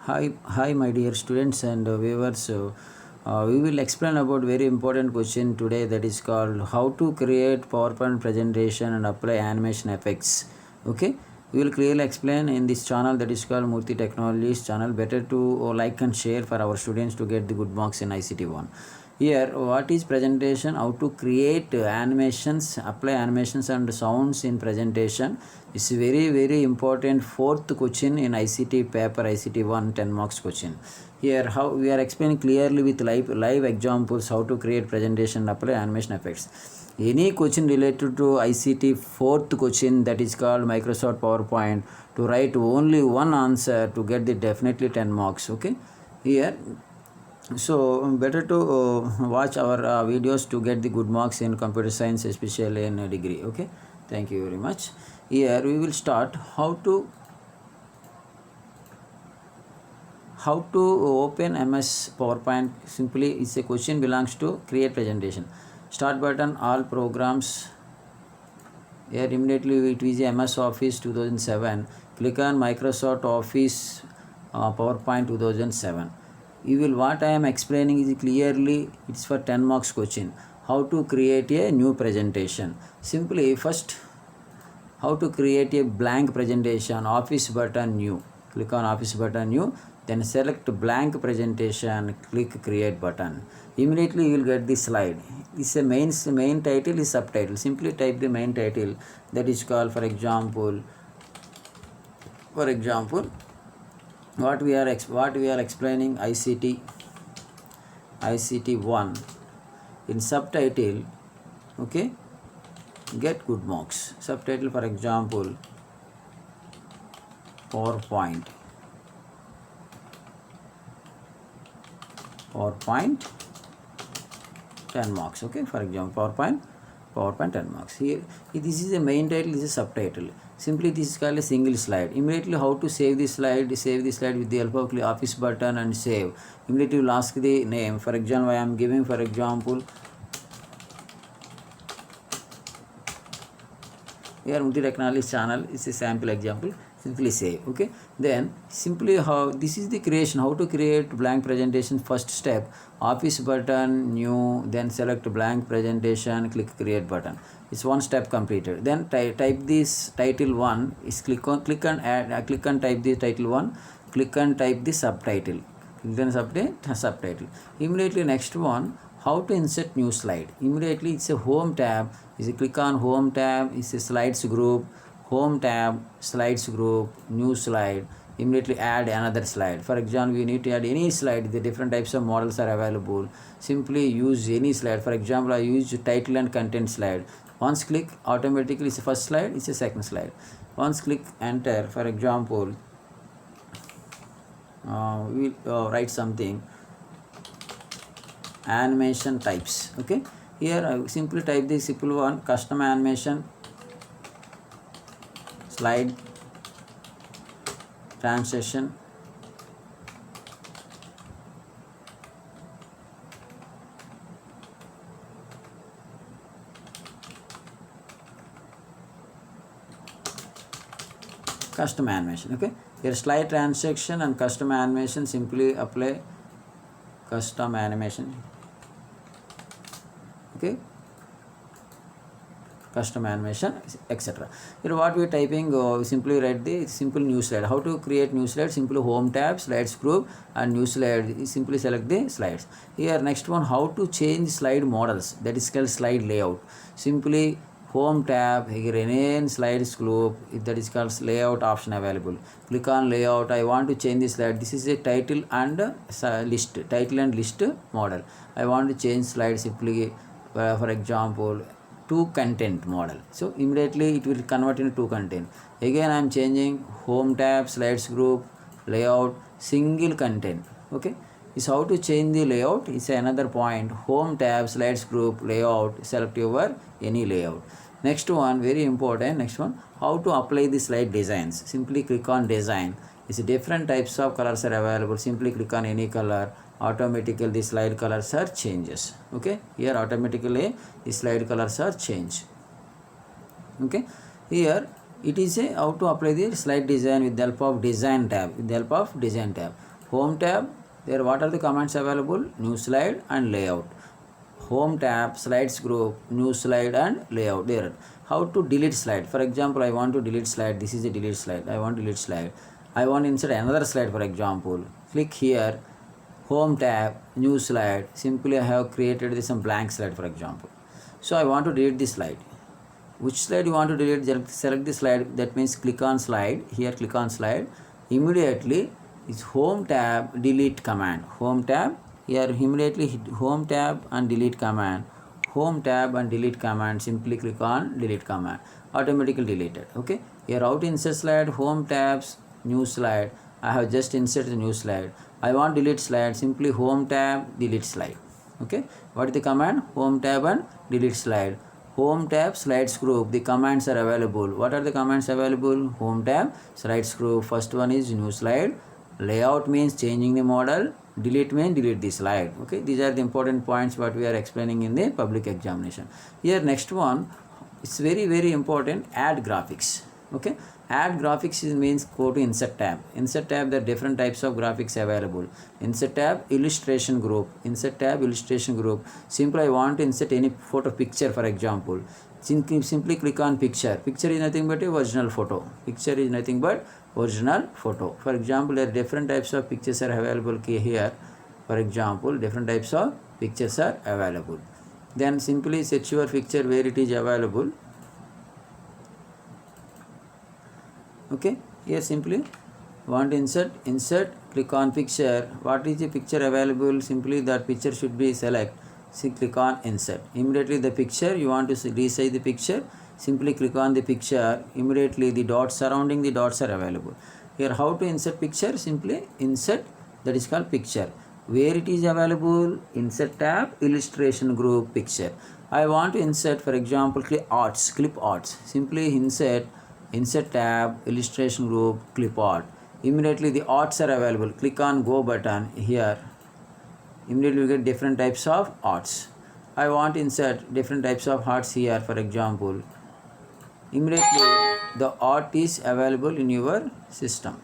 Hi, my dear students and viewers. We will explain about very important question today that is called how to create PowerPoint presentation and apply animation effects. Okay, we will clearly explain in this channel that is called Murthy Technologies channel. Better to like and share for our students to get the good marks in ICT one. Here, what is presentation? How to create animations, apply animations and sounds in presentation. It's very important fourth question in ICT paper ICT 1 10 marks question. Here, how we are explaining clearly with live examples how to create presentation, apply animation effects. Any question related to ICT fourth question that is called Microsoft PowerPoint to write only one answer to get the definitely 10 marks. Okay, here so better to watch our videos to get the good marks in computer science, especially in degree. Okay, thank you very much. Here we will start how to open MS PowerPoint. Simply it's a question belongs to create presentation. Start button, all programs. Here immediately it is MS Office 2007. Click on Microsoft Office PowerPoint 2007. You will what I am explaining is clearly it's for 10 marks question. How to create a new presentation. Simply first how to create a blank presentation. Office button new. Click on Office button new. Then select blank presentation. Click create button. Immediately you will get the slide. This a main title is subtitle. Simply type the main title that is called for example what we are explaining ICT 1 in subtitle. Okay, get good marks. Subtitle for example PowerPoint 10 marks. Okay, for example PowerPoint 10 marks. Here this is the main title, this is subtitle. Simply this is called a single slide. Immediately how to save the slide with the help of Office button and save. Immediately you will ask the name. For example I am giving for example here Murthy Technologies channel is a sample example. Simply save. Okay, then simply how this is the creation, how to create blank presentation. First step, Office button new, then select blank presentation, click create button. It's one step completed. Then type this title 1 is click and type the title 1, click and type the subtitle, then subtitle. Immediately next one, how to insert new slide. Immediately it's a home tab, is a click on home tab, it's a slides group, home tab, slides group, new slide. Immediately add another slide. For example, we need to add any slide. The different types of models are available. Simply use any slide. For example, I use title and content slide. Once click, automatically it's the first slide, it's a second slide. Once click enter, for example we will write something animation types. Okay, here I simply type the simple one, custom animation, slide transition, custom animation. Okay, here slide transition and custom animation. Simply apply custom animation. Okay, custom animation, etc. Here what we are typing, simply write the simple new slide. How to create new slide? Simply home tab, slides group and new slide. Simply select the slides. Here next one, how to change slide models, that is called slide layout. Simply home tab, here rename slides group, that is called layout option available. Click on layout. I want to change the slide. This is a title and list model. I want to change slide. Simply for example to content model. So immediately it will convert into content. Again I am changing home tab, slides group, layout, single content. Okay, is how to change the layout is another point. Home tab, slides group, layout, select your any layout. Next one, very important, next one, how to apply the slide designs. Simply click on design. It's different types of colors are available. Simply click on any color, automatically the slide colors are changes. Okay, here automatically the slide colors are changed. Okay, here it is a how to apply the slide design with the help of design tab. Home tab, there what are the commands available? New slide and layout. Home tab, slides group, new slide and layout. There. How to delete slide? For example, I want to delete slide. This is a delete slide. I want to delete slide. I want to insert another slide, for example. Click here, home tab, new slide. Simply I have created some blank slide, for example. So I want to delete this slide. Which slide you want to delete? Select the slide. That means click on slide. Here click on slide. Immediately is home tab delete command. Home tab. Here immediately hit home tab and delete command. Home tab and delete command. Simply click on delete command. Automatically deleted. Okay. Here how to insert slide? Home tabs, new slide. I have just inserted the new slide. I want delete slide. Simply home tab delete slide. Okay. What is the command? Home tab and delete slide. Home tab slides group, the commands are available. What are the commands available? Home tab slides group. First one is new slide. Layout means changing the model. Delete means delete the slide. Okay, these are the important points what we are explaining in the public examination. Here next one, it's very important, add graphics. Okay, add graphics means go to insert tab. Insert tab, there are different types of graphics available. Insert tab illustration group. Insert tab illustration group. Simply I want to insert any photo picture, for example. Simply click on picture. Picture is nothing but a original photo. Picture is nothing but original photo. For example, there are different types of pictures are available here. For example, different types of pictures are available. Then simply set your picture where it is available. Okay, here simply want to insert, click on picture. What is the picture available? Simply that picture should be select. See, click on insert. Immediately the picture, you want to resize the picture, simply click on the picture. Immediately the dots surrounding the dots are available. Here how to insert picture? Simply insert, that is called picture. Where it is available? Insert tab, illustration group, picture. I want to insert, for example, clip arts. Simply insert tab, illustration group, clip art. Immediately the arts are available. Click on go button here. Immediately you get different types of arts. I want to insert different types of arts here, for example. Immediately the art is available in your system.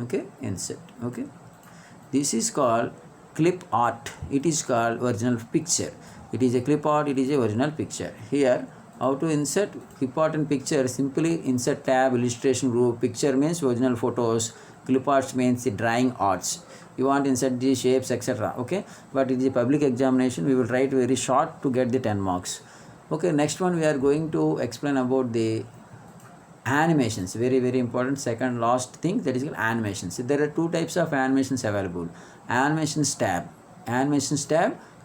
Okay, insert. Okay, this is called clip art. It is called original picture. It is a clip art. It is a original picture. Here how to insert clip art and picture? Simply insert tab, illustration group. Picture means original photos. Clip arts means the drawing arts. You want to insert the shapes, etc. Okay, but in the public examination we will write very short to get the 10 marks. Okay, next one we are going to explain about the animations. Very important, second last thing, that is animations. There are two types of animations available. Animations tab,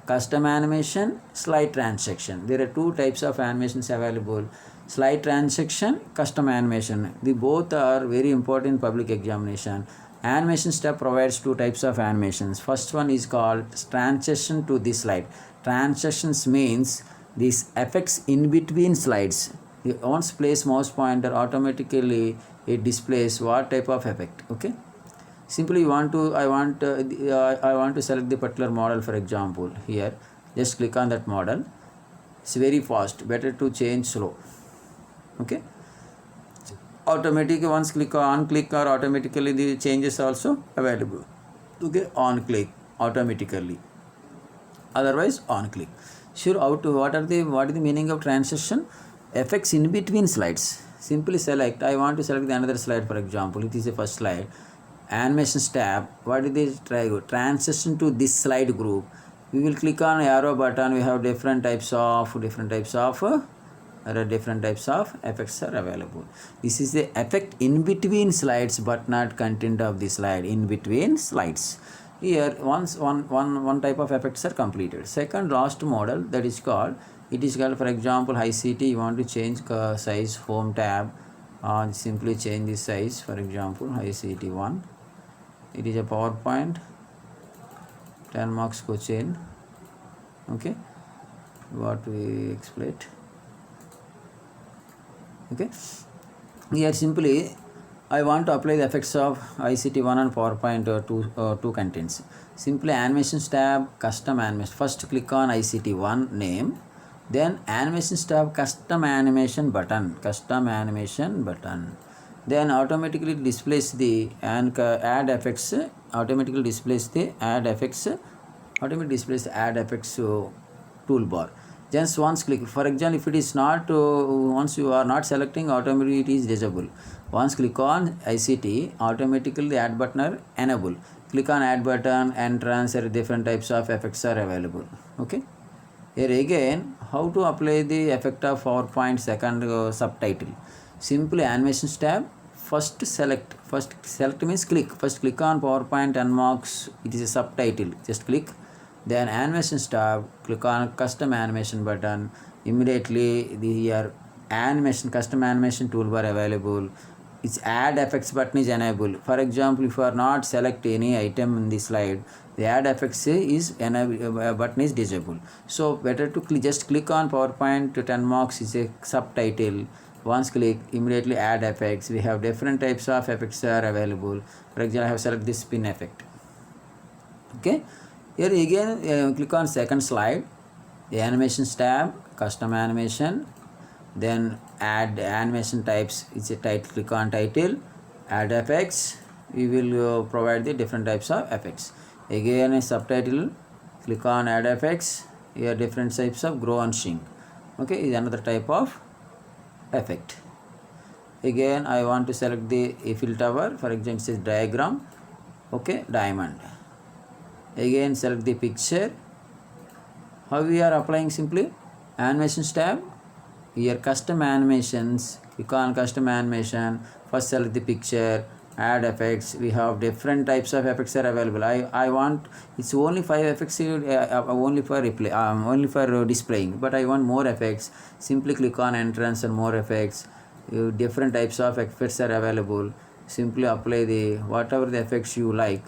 custom animation, slide transition. There are two types of animations available. Slide transition, custom animation. The both are very important in public examination. Animation step provides two types of animations. First one is called transition to this slide. Transitions means these effects in between slides. You once place mouse pointer, automatically it displays what type of effect. Okay, simply I want to select the particular model, for example. Here just click on that model. It's very fast, better to change slow. Okay, automatically once click on click, or automatically the changes also available. Okay, on click automatically, otherwise on click. Sure, what is the meaning of transition? Effects in between slides. Simply select, I want to select the another slide, for example. It is the first slide. Animations tab. What is this? Transition to this slide group. We will click on arrow button. We have different types of effects are available. This is the effect in between slides, but not content of the slide. In between slides. Here once one type of effects are completed. Second last model, that is called, for example, ICT. You want to change size, home tab, simply change the size. For example, ICT 1. It is a PowerPoint. 10 marks go change. Okay, what we explained. Okay, here simply I want to apply the effects of ICT 1 and PowerPoint two contents. Simply animations tab, custom animation. First click on ICT 1 name, then animations tab, custom animation button. then automatically displays the and add effects, automatically displays the add effects, automatically displays the add effects toolbar. Just once click. For example, if it is not once you are not selecting, automatically it is disabled. Once click on ICT, automatically the add button are enable. Click on add button, entrance, or different types of effects are available. Okay. Here again, how to apply the effect of PowerPoint second subtitle. Simply animations tab. First select means click. First click on PowerPoint and marks. It is a subtitle. Just click. Then animations tab. Click on custom animation button. Immediately the here animation custom animation toolbar available. Its add effects button is enabled. For example, if you are not select any item in the slide, the add effects is button is disabled. So better to just click on PowerPoint to 10 marks is a subtitle. Once click, immediately add effects. We have different types of effects are available. For example, I have select this spin effect. Okay. Here again, click on second slide, the animations tab, custom animation, then add animation types. It's a title. Click on title, add effects. We will provide the different types of effects. Again, a subtitle. Click on add effects. Here different types of grow and shrink. Okay, is another type of effect. Again, I want to select the Eiffel Tower. For example, it says diagram. Okay, diamond. Again, select the picture. How we are applying? Simply animations tab. Here custom animations. Click on custom animation. First select the picture. Add effects. We have different types of effects are available. I want it's only 5 effects only for replay, only for displaying, but I want more effects. Simply click on entrance and more effects. Different types of effects are available. Simply apply the whatever the effects you like.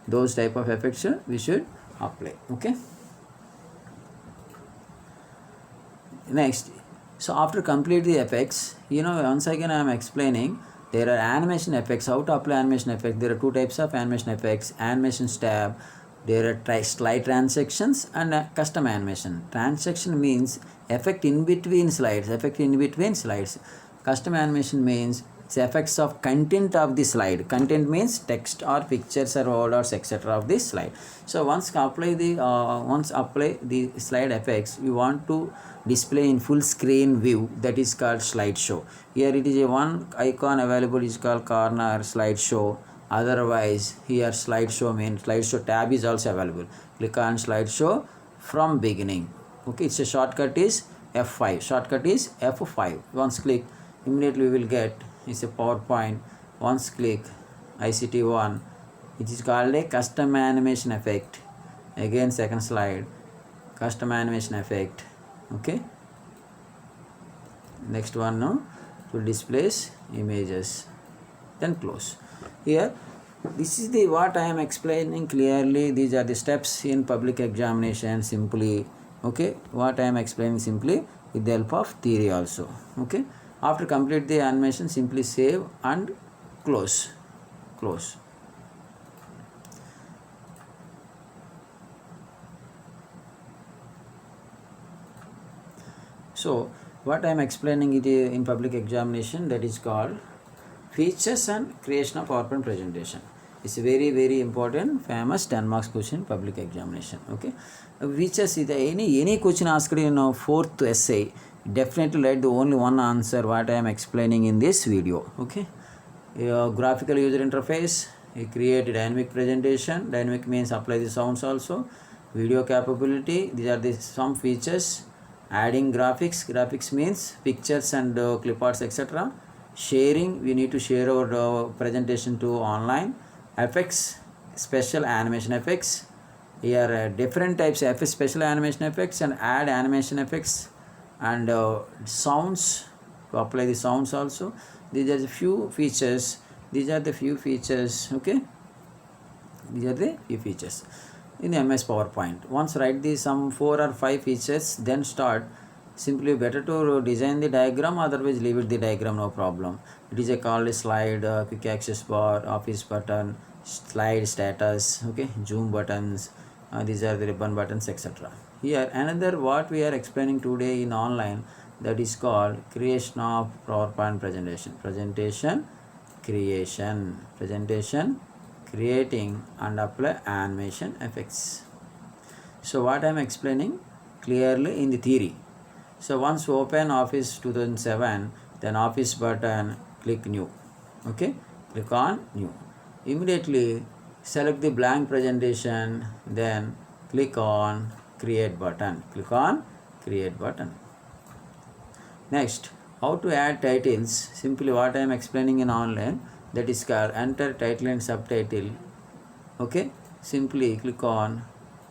Those type of effects we should apply. Okay. Next, so after complete the effects, once again I am explaining there are animation effects. How to apply animation effect? There are two types of animation effects. Animations tab. There are slide transactions and custom animation. Transaction means effect in between slides. Effect in between slides. Custom animation means it's effects of content of the slide. Content means text or pictures or orders etc. of this slide. So once apply the slide effects, you want to display in full screen view, that is called slideshow. Here it is a one icon available is called corner slideshow. Otherwise here slideshow means slideshow tab is also available. Click on slideshow from beginning. Okay, it's a shortcut is F5. Shortcut is F5. Once click, immediately we will get is a PowerPoint. Once click ICT1, it is called a custom animation effect. Again second slide, custom animation effect. Okay, next one now to displays images, then close. Here this is the what I am explaining clearly. These are the steps in public examination simply. Okay, what I am explaining simply with the help of theory also. Okay, after complete the animation, simply save and close. So what I am explaining it in public examination, that is called features and creation of PowerPoint presentation. It's a very very important famous 10 marks question public examination. Okay, features is any question asked in 4th essay, definitely write the only one answer what I am explaining in this video. Okay, graphical user interface, you create a dynamic presentation. Dynamic means apply the sounds also. Video capability, these are the some features. Adding graphics means pictures and clip arts etc. Sharing, we need to share our presentation to online. Effects, special animation effects. Here different types of special animation effects and add animation effects, and sounds, to apply the sounds also. These are the few features. Okay, these are the few features in MS PowerPoint. Once write the some 4 or 5 features, then start. Simply better to design the diagram, otherwise leave it the diagram, no problem. It is a called slide, quick access bar, office button, slide status, okay, zoom buttons, these are the ribbon buttons etc. Here another what we are explaining today in online, that is called creation of PowerPoint presentation creation, presentation, creating and apply animation effects. So what I am explaining clearly in the theory. So once open Office 2007, then Office button, click new. Okay, click on new. Immediately select the blank presentation, then click on create button. Click on create button. Next, how to add titles. Simply what I am explaining in online, that is called enter title and subtitle. Okay, simply click on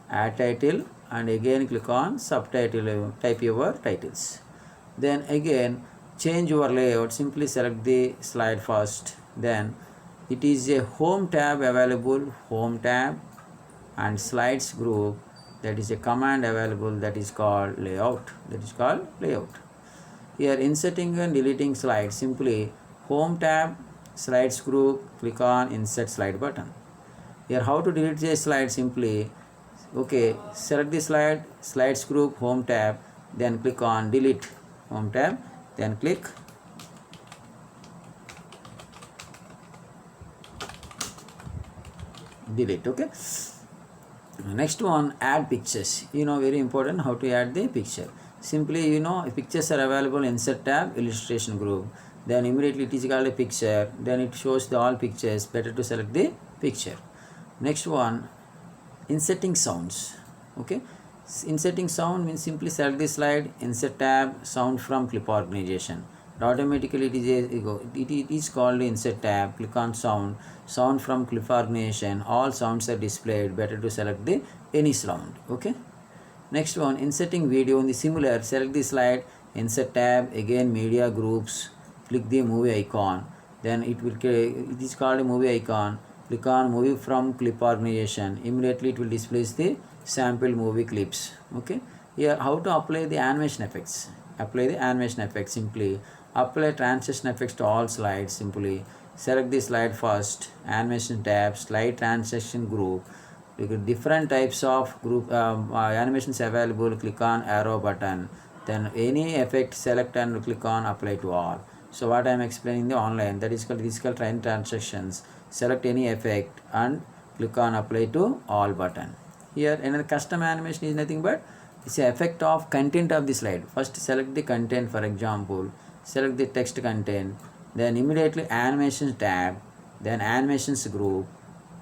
add title and again click on subtitle, type your titles. Then again change your layout, simply select the slide first, then it is a home tab available, home tab, and slides group, that is a command available, that is called layout, Here inserting and deleting slides, simply home tab, slides group, click on insert slide button. Here how to delete the slide, simply select the slides group, home tab, then click on delete, home tab, then click delete. Okay, next one, add pictures. Very important how to add the picture. Simply pictures are available, insert tab, illustration group, then immediately it is called a picture, then it shows the all pictures, better to select the picture. Next one, inserting sounds. Okay, inserting sound means simply select the slide, insert tab, sound from clip organization. Automatically it is called insert tab, click on sound from clip organization, all sounds are displayed, better to select the any sound. Okay, next one, inserting video in the similar, select the slide, insert tab, again media groups, click the movie icon, then it is called a movie icon, click on movie from clip organization, immediately it will display the sample movie clips. Okay, here how to apply the animation effects. Simply apply transition effects to all slides. Simply select the slide first, animation tab, slide transition group, different types of group animations available, click on arrow button, then any effect select and click on apply to all. So what I am explaining the online, that is called physical train transactions, select any effect and click on apply to all button. Here another custom animation is nothing but it's the effect of content of the slide. First select the content, for example select the text content, then immediately animations tab, then animations group,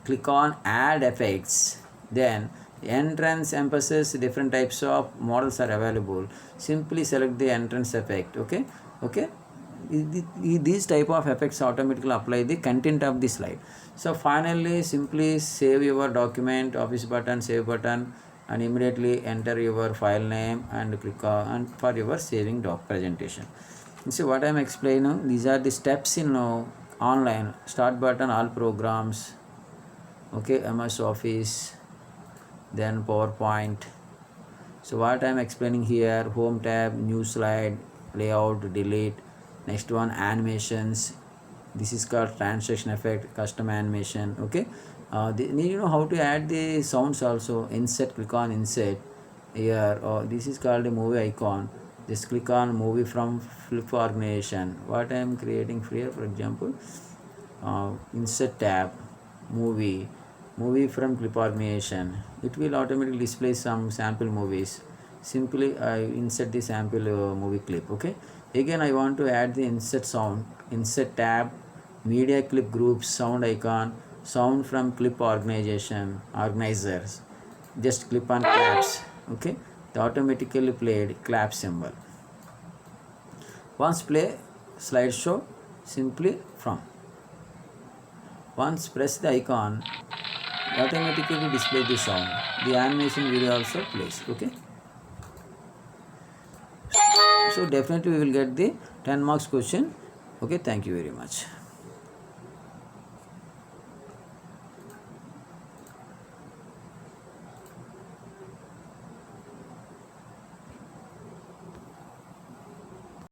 click on add effects, then entrance, emphasis, different types of models are available, simply select the entrance effect. Okay, these type of effects automatically apply the content of the slide. So finally simply save your document, office button, save button, and immediately enter your file name and click on for your saving doc presentation. See what I am explaining, these are the steps in online. Start button, all programs, okay, MS Office, then PowerPoint. So what I am explaining here, home tab, new slide, layout, delete. Next one, animations, this is called transition effect, custom animation. Okay, how to add the sounds also. Insert, click on insert here, this is called a movie icon, just click on movie from flip organization. What I am creating here, for example insert tab, movie from clip organization, it will automatically display some sample movies. Simply I insert the sample movie clip. Okay, again I want to add the insert sound, insert tab, media clip groups, sound icon, sound from clip organizers, just click on claps. Okay, the automatically played clap symbol. Once play slideshow, simply from, once press the icon, automatically display the sound, the animation video also plays. Okay, so definitely we will get the 10 marks question. Okay, thank you very much.